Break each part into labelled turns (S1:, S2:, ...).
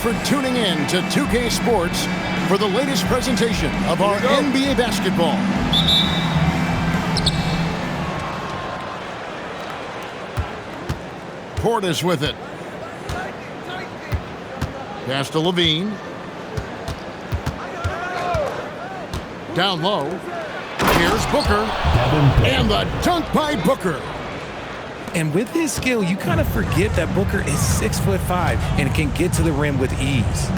S1: for tuning in to 2K Sports for the latest presentation of our NBA basketball. Portis with it. Pass to Levine. Down low. Here's Booker. And the dunk by Booker.
S2: And with his skill, you kind of forget that Booker is 6'5" and can get to the rim with ease.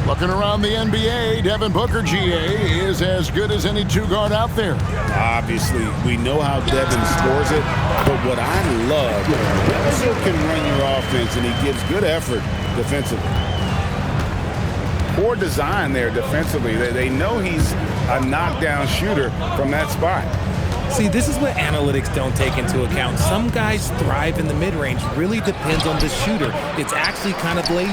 S1: Looking around the NBA, Devin Booker, GA, is as good as any two-guard out there.
S3: Obviously, we know how Devin scores it, but what I love, he also can run your offense, and he gives good effort defensively. Poor design there defensively. They know he's a knockdown shooter from that spot.
S2: See, this is what analytics don't take into account. Some guys thrive in the mid-range. Really depends on the shooter. It's actually kind of lazy.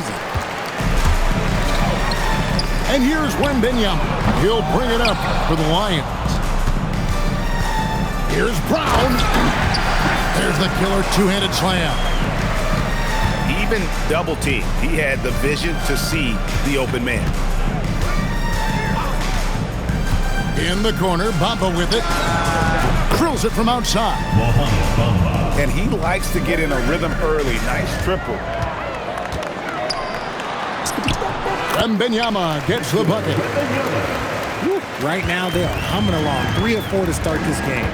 S1: And here's Wembanyama. He'll bring it up for the Lions. Here's Brown. There's the killer two-handed slam.
S3: Even double team, he had the vision to see the open man.
S1: In the corner, Bamba with it. Drills it from outside.
S3: And he likes to get in a rhythm early. Nice triple.
S1: Wembanyama gets the bucket.
S2: Right now, they are humming along. 3 of 4 to start this game.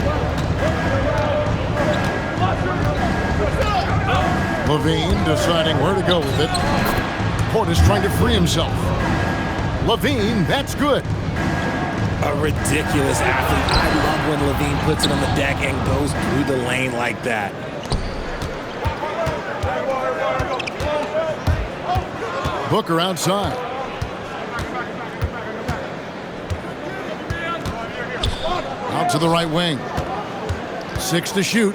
S1: Levine deciding where to go with it. Portis trying to free himself. Levine, that's good.
S2: A ridiculous athlete. I love when Levine puts it on the deck and goes through the lane like that.
S1: Booker outside. Out to the right wing. 6 to shoot.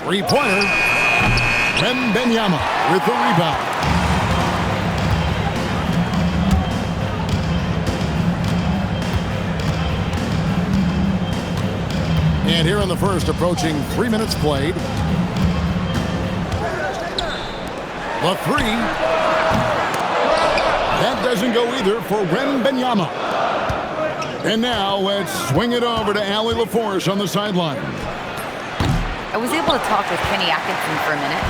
S1: Three-pointer. Wembanyama with the rebound. And here in the first, approaching 3 minutes played. The three. That doesn't go either for Wembanyama. And now let's swing it over to Allie LaForce on the sideline.
S4: I was able to talk with Kenny Atkinson for a minute.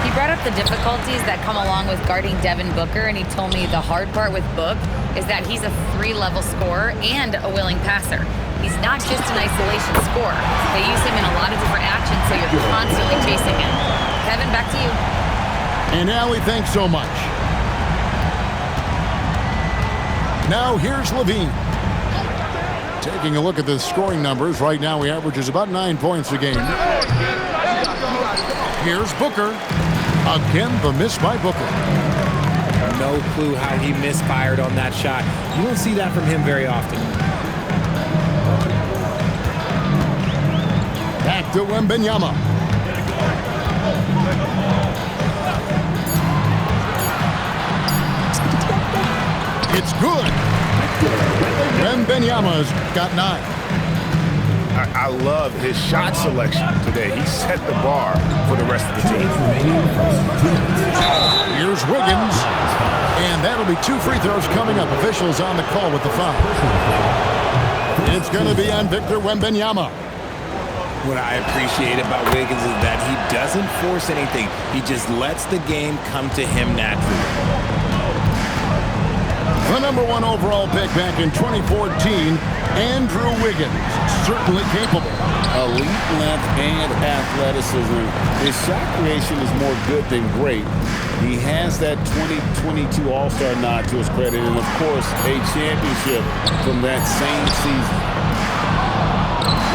S4: He brought up the difficulties that come along with guarding Devin Booker, and he told me the hard part with Book is that he's a 3-level scorer and a willing passer. He's not just an isolation scorer. They use him in a lot of different actions, so you're constantly chasing him. Kevin, back to you.
S1: And Allie, thanks so much. Now here's Levine. Taking a look at the scoring numbers, right now he averages about 9 points a game. Here's Booker. Again, the miss by Booker.
S2: No clue how he misfired on that shot. You don't see that from him very often.
S1: Back to Wembanyama. It's good. Wembanyama's got 9.
S3: I love his shot selection today. He set the bar for the rest of the team.
S1: Here's Wiggins. And that'll be 2 free throws coming up. Officials on the call with the foul. It's going to be on Victor Wembanyama.
S2: What I appreciate about Wiggins is that he doesn't force anything. He just lets the game come to him naturally.
S1: The #1 overall pick back in 2014, Andrew Wiggins, certainly capable.
S3: Elite length and athleticism. His shot creation is more good than great. He has that 2022 All-Star nod to his credit, and of course, a championship from that same season.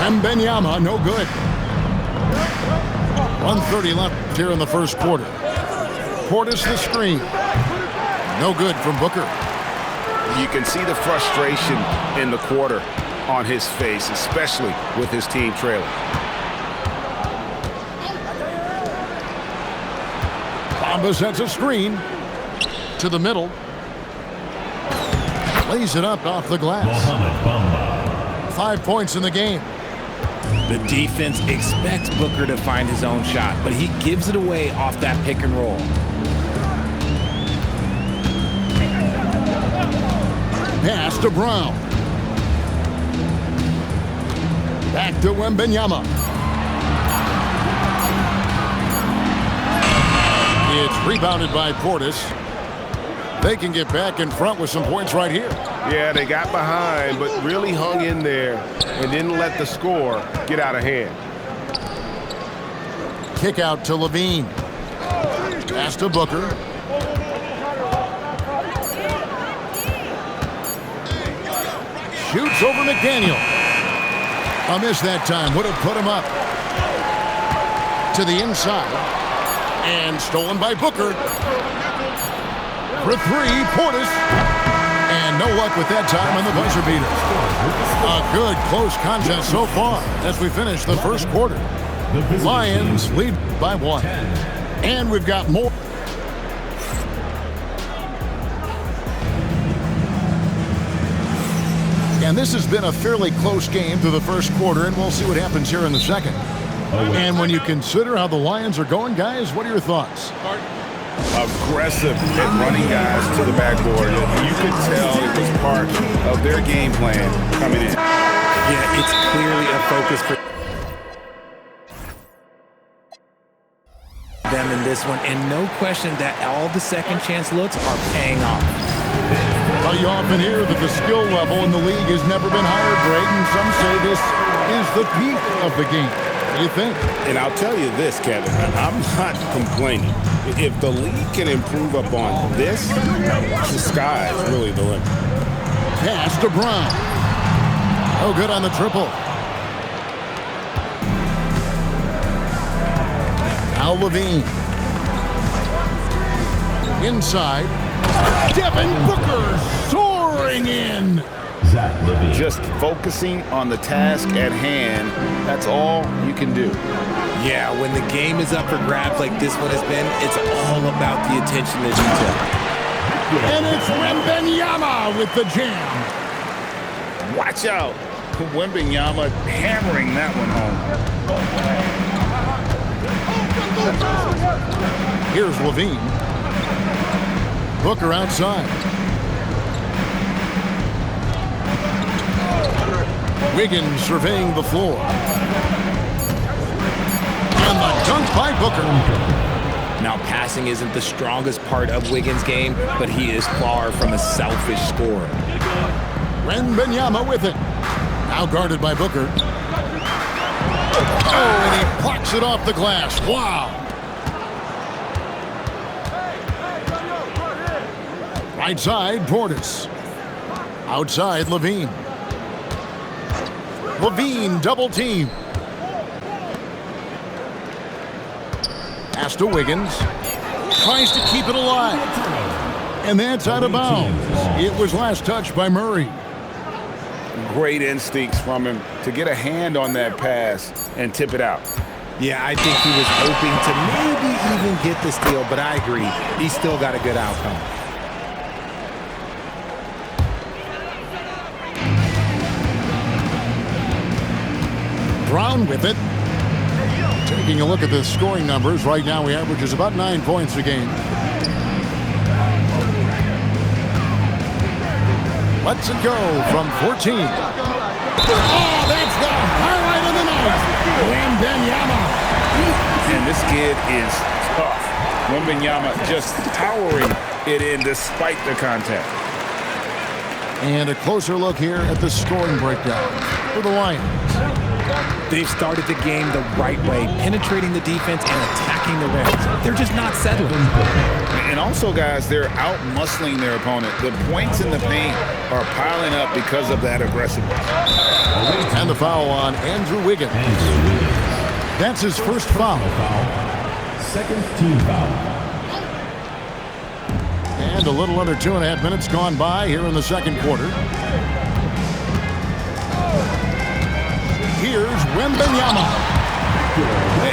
S1: Wembanyama, no good. 1:30 left here in the first quarter. Portis the screen. No good from Booker.
S3: You can see the frustration in the quarter on his face, especially with his team trailing.
S1: Bamba sets a screen to the middle. Lays it up off the glass. 5 points in the game.
S2: The defense expects Booker to find his own shot, but he gives it away off that pick and roll.
S1: Pass to Brown. Back to Wembanyama. It's rebounded by Portis. They can get back in front with some points right here.
S3: Yeah, they got behind, but really hung in there and didn't let the score get out of hand.
S1: Kick out to Levine. Pass to Booker. Shoots over McDaniel. A miss that time. Would have put him up. To the inside. And stolen by Booker. For three, Portis. And no luck with that time on the buzzer beater. A good close contest so far as we finish the first quarter. Lions lead by 1. And we've got more. And this has been a fairly close game through the first quarter, and we'll see what happens here in the second. And when you consider how the Lions are going, guys, what are your thoughts?
S3: Aggressive at running guys to the backboard. You could tell it was part of their game plan coming in.
S2: Yeah, it's clearly a focus for them in this one, and no question that all the second chance looks are paying off.
S1: Well, you often hear that the skill level in the league has never been higher, Greg, and some say this is the peak of the game. What do you think?
S3: And I'll tell you this, Kevin, I'm not complaining. If the league can improve upon this, the sky is really the limit.
S1: Pass to Brown. Oh, good on the triple. Now Levine. Inside. Devin Booker soaring in.
S3: Just focusing on the task at hand, that's all you can do.
S2: Yeah, when the game is up for grabs like this one has been, it's all about the attention to detail.
S1: And it's Wembanyama with the jam.
S3: Watch out. Wembanyama hammering that one home.
S1: Here's Levine. Booker outside. Wiggins surveying the floor. And the dunk by Booker.
S2: Now, passing isn't the strongest part of Wiggins' game, but he is far from a selfish scorer.
S1: Wembanyama with it. Now guarded by Booker. Oh, and he plucks it off the glass. Wow. Right side, Portis. Outside, Levine. Levine double team. Pass to Wiggins. Tries to keep it alive. And that's out of bounds. It was last touched by Murray.
S3: Great instincts from him to get a hand on that pass and tip it out.
S2: Yeah, I think he was hoping to maybe even get the steal, but I agree. He still got a good outcome.
S1: Brown with it. Taking a look at the scoring numbers, right now he averages about 9 points a game. Lets it go from 14. Oh, that's the highlight of the night. Wembanyama.
S3: And this kid is tough. Wembanyama just powering it in despite the contact.
S1: And a closer look here at the scoring breakdown for the Lions.
S2: They've started the game the right way, penetrating the defense and attacking the rim. They're just not settling.
S3: And also, guys, they're out-muscling their opponent. The points in the paint are piling up because of that aggressiveness.
S1: And the foul on Andrew Wiggins. That's his first foul.
S5: Second team foul.
S1: And a little under 2.5 minutes gone by here in the second quarter. Here's Wembanyama.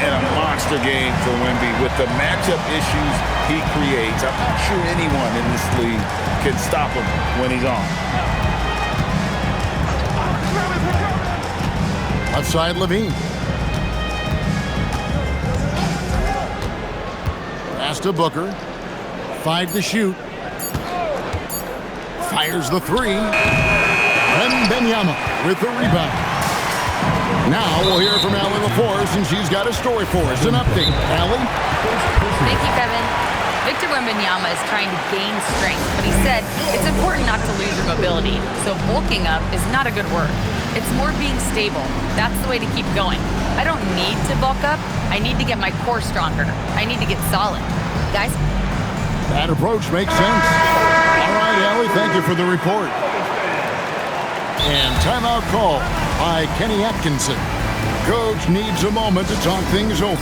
S3: And a monster game for Wemby with the matchup issues he creates. I'm not sure anyone in this league can stop him when he's on.
S1: Outside Levine. Pass to Booker. 5 to shoot. Fires the 3. Wembanyama with the rebound. Now we'll hear from Allie LaForce, and she's got a story for us. An update. Allie?
S4: Thank you, Kevin. Victor Wembanyama is trying to gain strength, but he said it's important not to lose your mobility. So bulking up is not a good word. It's more being stable. That's the way to keep going. I don't need to bulk up. I need to get my core stronger. I need to get solid. Guys?
S1: That approach makes sense. All right, Allie, thank you for the report. And timeout call by Kenny Atkinson. Coach needs a moment to talk things over.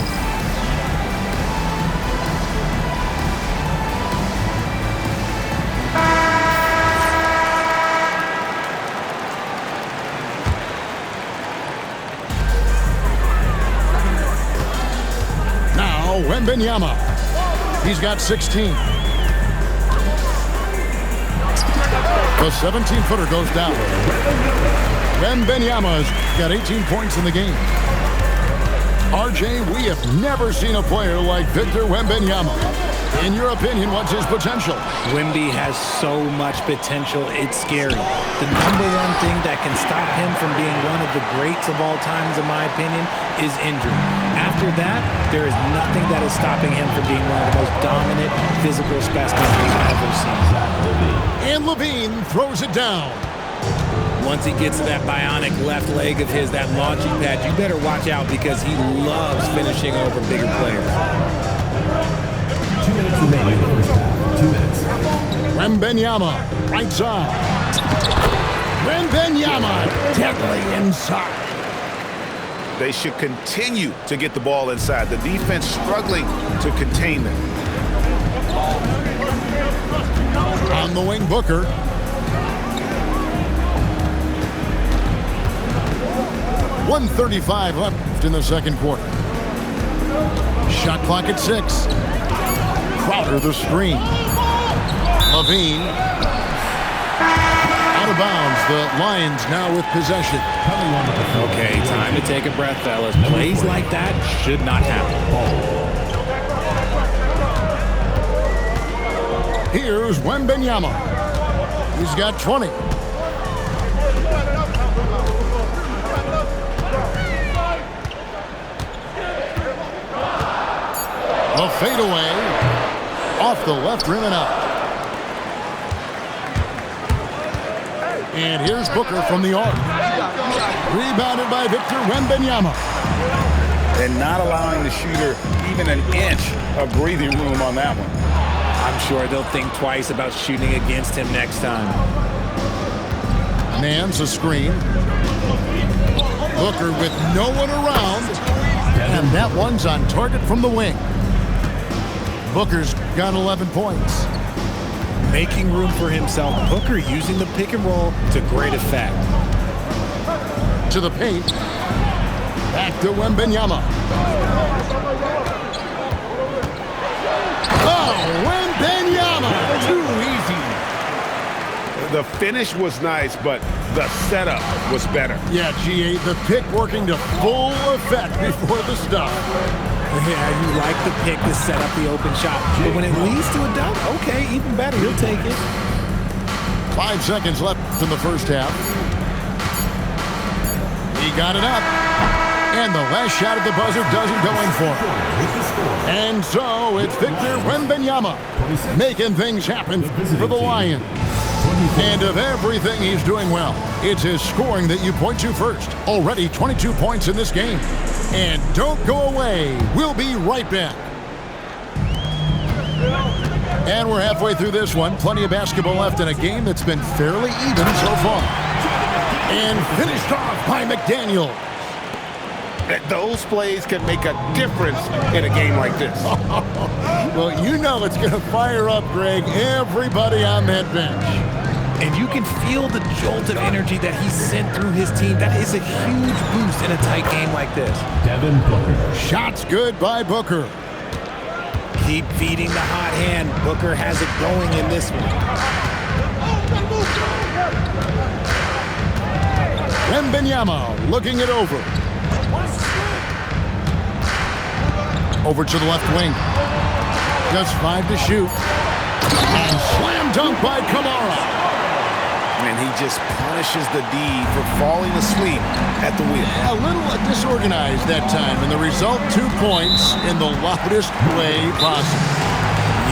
S1: Now, Wembanyama. He's got 16. The 17-footer goes down. Wembanyama's got 18 points in the game. RJ, we have never seen a player like Victor Wembanyama. In your opinion, what's his potential?
S2: Wemby has so much potential, it's scary. The number one thing that can stop him from being one of the greats of all times, in my opinion, is injury. After that, there is nothing that is stopping him from being one of the most dominant physical specimens we've ever seen.
S1: And Levine throws it down.
S2: Once he gets to that bionic left leg of his, that launching pad, you better watch out because he loves finishing over bigger players.
S5: 2 minutes remaining in the first half. 2 minutes.
S1: Wembanyama, right side. Wembanyama, deadly inside.
S3: They should continue to get the ball inside. The defense struggling to contain them.
S1: On the wing, Booker. .135 left in the second quarter. Shot clock at 6. Crowder the screen. Levine. Out of bounds. The Lions now with possession.
S2: Okay, time to take a breath, fellas. Plays like that should not happen.
S1: Here's Wembanyama. He's got 20. A fadeaway off the left rim and out. And here's Booker from the arc. Rebounded by Victor Wembanyama.
S3: And not allowing the shooter even an inch of breathing room on that one.
S2: I'm sure they'll think twice about shooting against him next time.
S1: Man's a screen. Booker with no one around. And that one's on target from the wing. Booker's got 11 points.
S2: Making room for himself, Booker using the pick and roll to great effect.
S1: To the paint. Back to Wembanyama. Oh, Wembanyama! Too easy.
S3: The finish was nice, but the setup was better.
S1: Yeah, G8, the pick working to full effect before the stop.
S2: Yeah, you like the pick to set up the open shot. But when it leads to a dunk, okay, even better. He'll take it.
S1: 5 seconds left in the first half. He got it up. And the last shot at the buzzer doesn't go in for him. And so it's Victor Wembanyama making things happen for the Lions. And of everything he's doing well, it's his scoring that you point to first. Already 22 points in this game. And don't go away. We'll be right back. And we're halfway through this one. Plenty of basketball left in a game that's been fairly even so far. And finished off by McDaniel.
S3: Those plays can make a difference in a game like this.
S1: Well, you know it's going to fire up, Greg, everybody on that bench.
S2: And you can feel the jolt of energy that he sent through his team. That is a huge boost in a tight game like this.
S5: Devin Booker.
S1: Shots good by Booker.
S2: Keep feeding the hot hand. Booker has it going in this one.
S1: Wembanyama looking it over. Over to the left wing. Just 5 to shoot. And slam dunk by Kamara.
S3: And he just punishes the D for falling asleep at the wheel.
S1: A little disorganized that time, and the result, 2 points in the loudest way possible.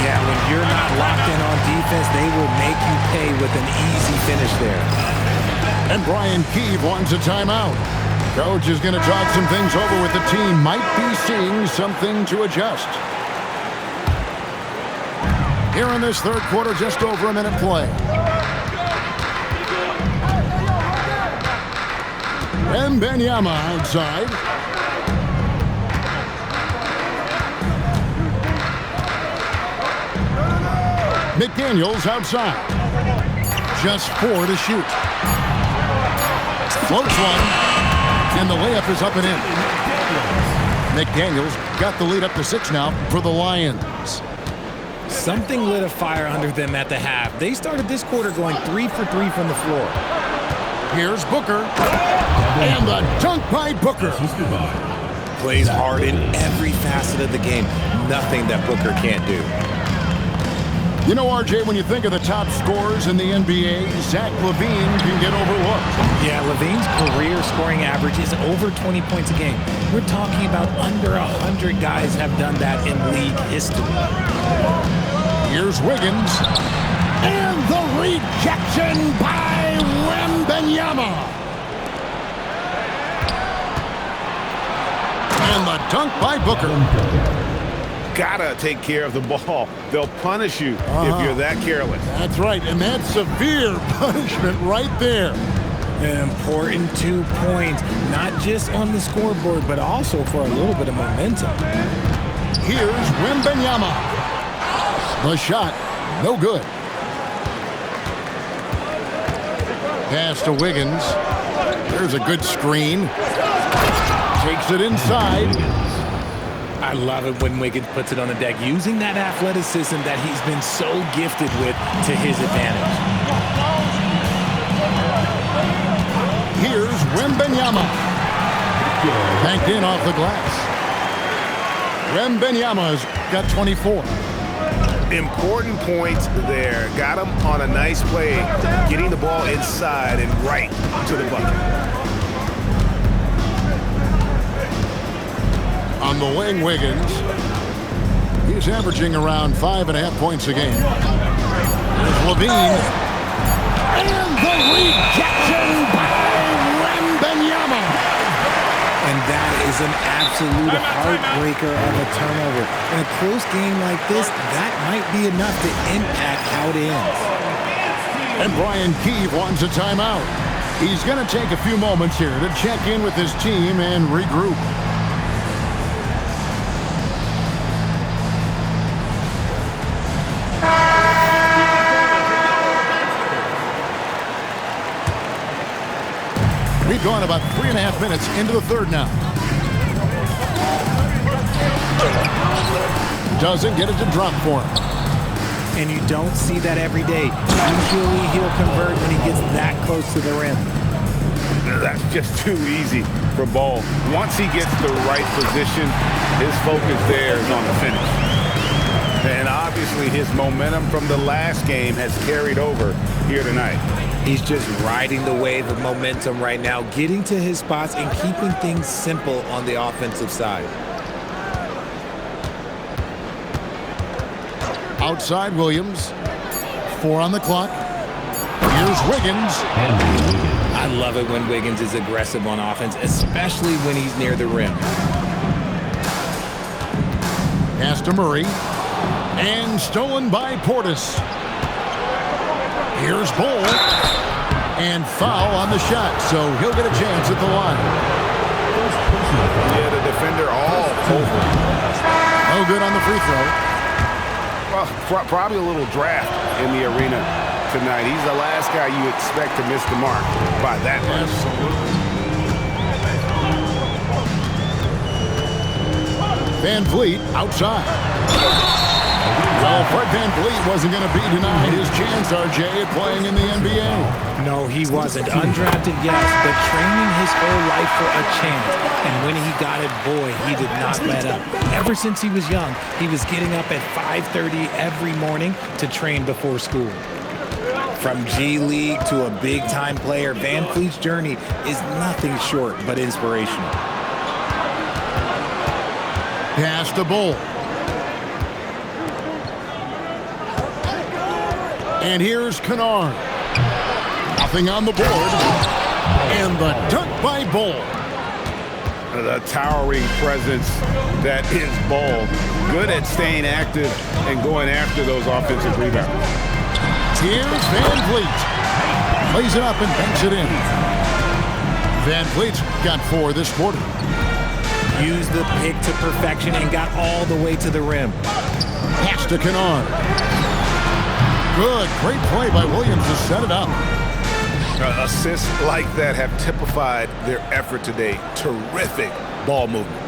S2: Yeah, when you're not locked in on defense, they will make you pay with an easy finish there.
S1: And Brian Keefe wants a timeout. Coach is going to talk some things over with the team. Might be seeing something to adjust. Here in this third quarter, just over a minute play. Wembanyama outside. McDaniels outside. Just 4 to shoot. Floats one. And the layup is up and in. McDaniels got the lead up to 6 now for the Lions.
S2: Something lit a fire under them at the half. They started this quarter going 3 for 3 from the floor.
S1: Here's Booker. And the dunk by Booker.
S2: Plays hard in every facet of the game. Nothing that Booker can't do.
S1: You know, RJ, when you think of the top scorers in the NBA, Zach LaVine can get overlooked.
S2: Yeah, LaVine's career scoring average is over 20 points a game. We're talking about under 100 guys have done that in league history.
S1: Here's Wiggins. And the rejection by Wembanyama. And the dunk by Booker.
S3: Gotta take care of the ball. They'll punish you if you're that careless.
S1: That's right, and that's severe punishment right there.
S2: An important 2 points, not just on the scoreboard, but also for a little bit of momentum.
S1: Here's Wembanyama. The shot, no good. Pass to Wiggins. There's a good screen. Takes it inside.
S2: I love it when Wiggins puts it on the deck, using that athleticism that he's been so gifted with to his advantage.
S1: Here's Wembanyama. Banked in off the glass. Wembanyama's got 24.
S3: Important points there. Got him on a nice play, getting the ball inside and right to the bucket.
S1: On the wing, Wiggins. He's averaging around 5.5 points a game. There's LaVine. And the rejection by Wembanyama.
S2: And that is an absolute heartbreaker of a turnover. In a close game like this, that might be enough to impact how it ends.
S1: And Brian Keefe wants a timeout. He's going to take a few moments here to check in with his team and regroup. We've gone about 3.5 minutes into the third now. Doesn't get it to drop for him.
S2: And you don't see that every day. Usually he'll convert when he gets that close to the rim.
S3: That's just too easy for Ball. Once he gets the right position, his focus there is on the finish. And obviously his momentum from the last game has carried over here tonight.
S2: He's just riding the wave of momentum right now, getting to his spots and keeping things simple on the offensive side.
S1: Outside Williams. 4 on the clock. Here's Wiggins.
S2: I love it when Wiggins is aggressive on offense, especially when he's near the rim.
S1: Pass to Murray. And stolen by Portis. Here's Bull. And foul on the shot, so he'll get a chance at the line.
S3: Yeah, the defender all over.
S1: No good on the free throw.
S3: Well, probably a little draft in the arena tonight. He's the last guy you expect to miss the mark by that much.
S1: Van Vliet outside. Well, Fred VanVleet wasn't going to be denied his chance, RJ, at playing in the NBA.
S2: No, he wasn't. Undrafted, yes, but training his whole life for a chance. And when he got it, boy, he did not let up. Ever since he was young, he was getting up at 5:30 every morning to train before school. From G League to a big-time player, VanVleet's journey is nothing short but inspirational.
S1: Pass to Bull. And here's Kennard. Nothing on the board. And the dunk by Bull.
S3: The towering presence that is Bull. Good at staying active and going after those offensive rebounds.
S1: Here's VanVleet. Plays it up and banks it in. VanVleet's got 4 this quarter.
S2: Used the pick to perfection and got all the way to the rim.
S1: Pass to Kennard. Good, great play by Williams to set it up.
S3: Assists like that have typified their effort today. Terrific ball movement.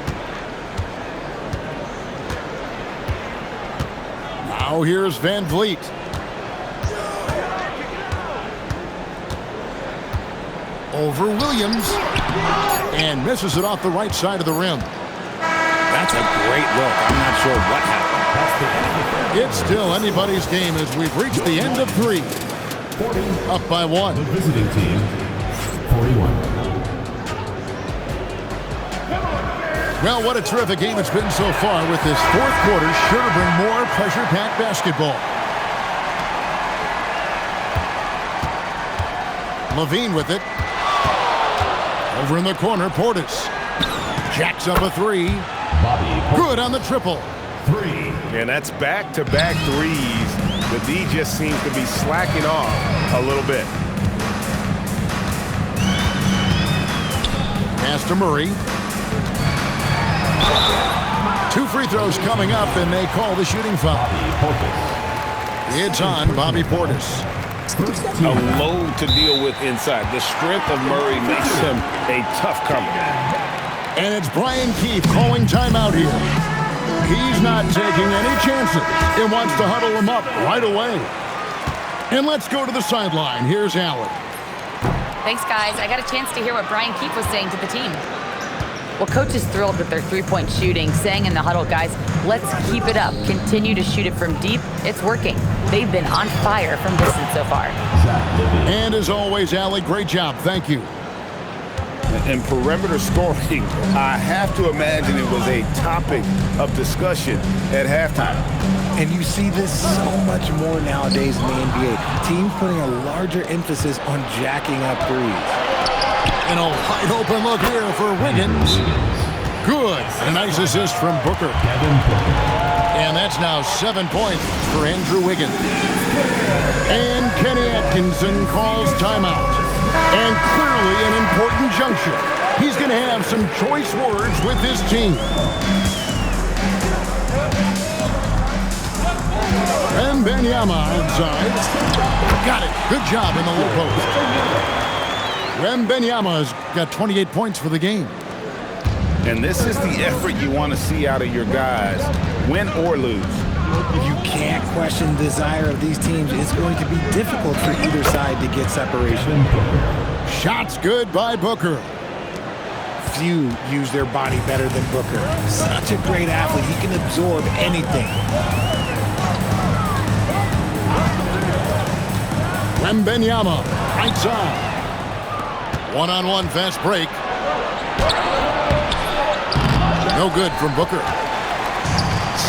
S1: Now here's VanVleet. Over Williams. And misses it off the right side of the rim.
S2: That's a great look. I'm not sure what happened.
S1: It's still anybody's game as we've reached the end of 3. Up by 1.
S5: The visiting team, 41.
S1: Well, what a terrific game it's been so far with this 4th quarter. Sure to bring more pressure-packed basketball. Levine with it. Over in the corner, Portis. Jacks up a 3. Good on the triple.
S5: 3.
S3: And that's back-to-back threes. The D just seems to be slacking off a little bit.
S1: Pass to Murray. 2 free throws coming up, and they call the shooting foul. It's on Bobby Portis.
S3: A load to deal with inside. The strength of Murray makes him a tough cover.
S1: And it's Brian Keefe calling timeout here. He's not taking any chances and wants to huddle him up right away. And let's go to the sideline. Here's Allen.
S4: Thanks, guys. I got a chance to hear what Brian Keefe was saying to the team. Well, Coach is thrilled with their three-point shooting, saying in the huddle, guys, let's keep it up. Continue to shoot it from deep. It's working. They've been on fire from distance so far.
S1: And as always, Allie, great job. Thank you.
S3: And perimeter scoring, I have to imagine it was a topic of discussion at halftime.
S2: And you see this so much more nowadays in the NBA. Teams putting a larger emphasis on jacking up threes.
S1: And a wide open look here for Wiggins. Good. A nice assist from Booker. And that's now 7 points for Andrew Wiggins. And Kenny Atkinson calls timeout. And clearly an important juncture. He's going to have some choice words with his team. And Wembanyama outside. Got it. Good job in the low post. Wembanyama's got 28 points for the game.
S3: And this is the effort you want to see out of your guys, win or lose.
S2: You can't question the desire of these teams. It's going to be difficult for either side to get separation.
S1: Shots good by Booker.
S2: Few use their body better than Booker. Such a great athlete. He can absorb anything.
S1: Wembanyama, right side. One-on-one fast break. No good from Booker.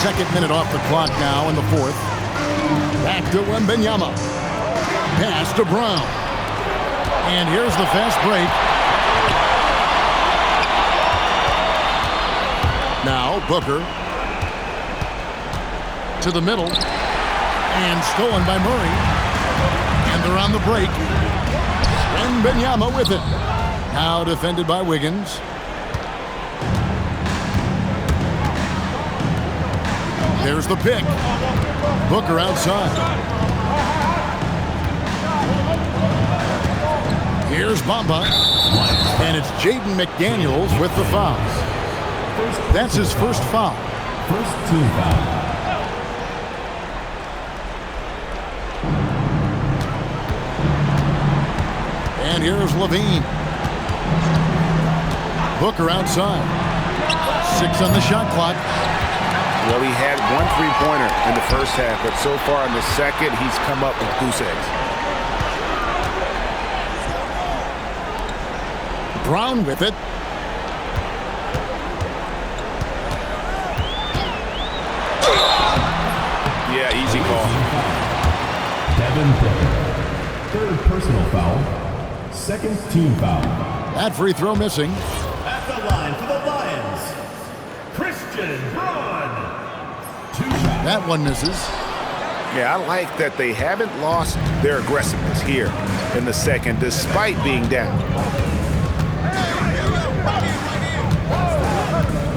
S1: Second minute off the clock now in the 4th. Back to Wembanyama. Pass to Brown. And here's the fast break. Now Booker. To the middle. And stolen by Murray. And they're on the break. Wembanyama with it. Now defended by Wiggins. There's the pick. Booker outside. Here's Bamba. And it's Jaden McDaniels with the foul. That's his first foul.
S5: First team foul.
S1: And here's Levine. Booker outside. 6 on the shot clock.
S3: Well, he had 1 3-pointer in the first half, but so far in the second, he's come up with goose eggs.
S1: Brown with it.
S3: Yeah, easy call.
S5: Devin Booker. Third personal foul. Second team foul.
S1: That free throw missing.
S5: At the line for the Lions, Christian Braun. 2 shots.
S1: That one misses.
S3: Yeah, I like that they haven't lost their aggressiveness here in the second, despite being down.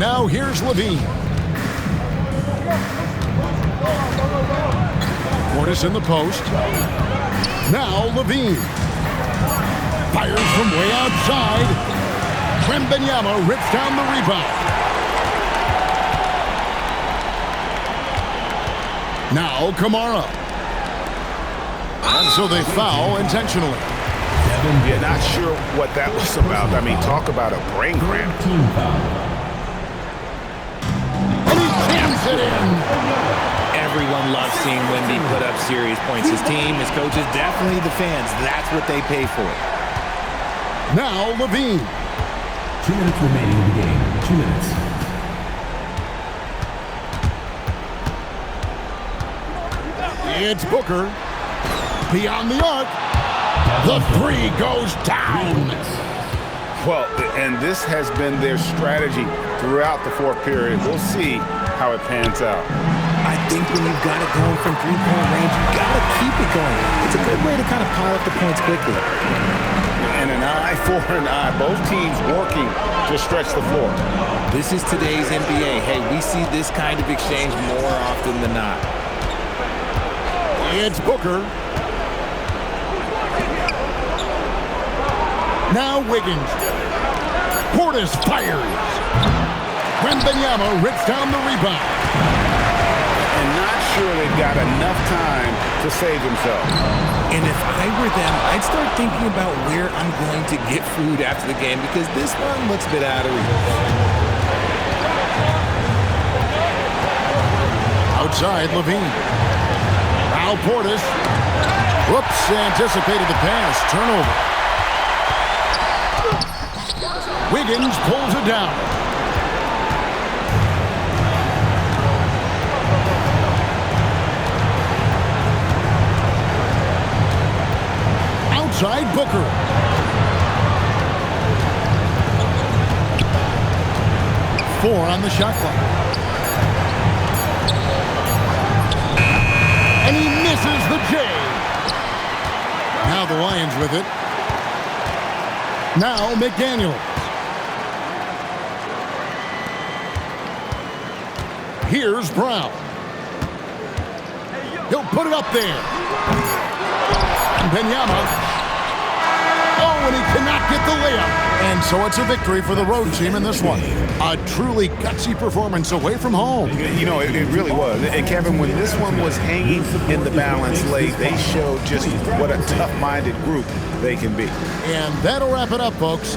S1: Now here's Levine. Portis in the post. Now Levine. Fires from way outside. Wembanyama rips down the rebound. Now Kamara. And so they foul intentionally.
S3: Yeah, not sure what that was about. I mean, talk about a brain cramp.
S5: Team foul.
S1: And he jams it in.
S2: Everyone loves seeing Wemby put up serious points. His team, his coaches, definitely the fans. That's what they pay for.
S1: Now Levine.
S5: 2 minutes remaining in the game. 2 minutes.
S1: It's Booker. Beyond the arc. The 3 goes down.
S3: Well, and this has been their strategy throughout the fourth period. We'll see how it pans out.
S2: I think when you've got it going from three-point range, you've got to keep it going. It's a good way to kind of pile up the points quickly.
S3: And an eye for an eye. Both teams working to stretch the floor.
S2: This is today's NBA. Hey, we see this kind of exchange more often than not.
S1: It's Booker. Now Wiggins. Portis fires. Wembanyama rips down the rebound.
S3: And not sure they've got enough time to save themselves.
S2: And if I were them, I'd start thinking about where I'm going to get food after the game because this one looks a bit out of reach.
S1: Outside, Levine. Now Portis. Whoops, anticipated the pass. Turnover. Wiggins pulls it down. Outside, Booker. Four on the shot clock. And he misses the J. Now the Lions with it. Now McDaniel. Here's Brown. He'll put it up there. Wembanyama. Oh, and he cannot get the layup. And so it's a victory for the road team in this one. A truly gutsy performance away from home.
S3: You know, it really was. And Kevin, when this one was hanging in the balance late, they showed just what a tough-minded group they can be.
S1: And that'll wrap it up, folks.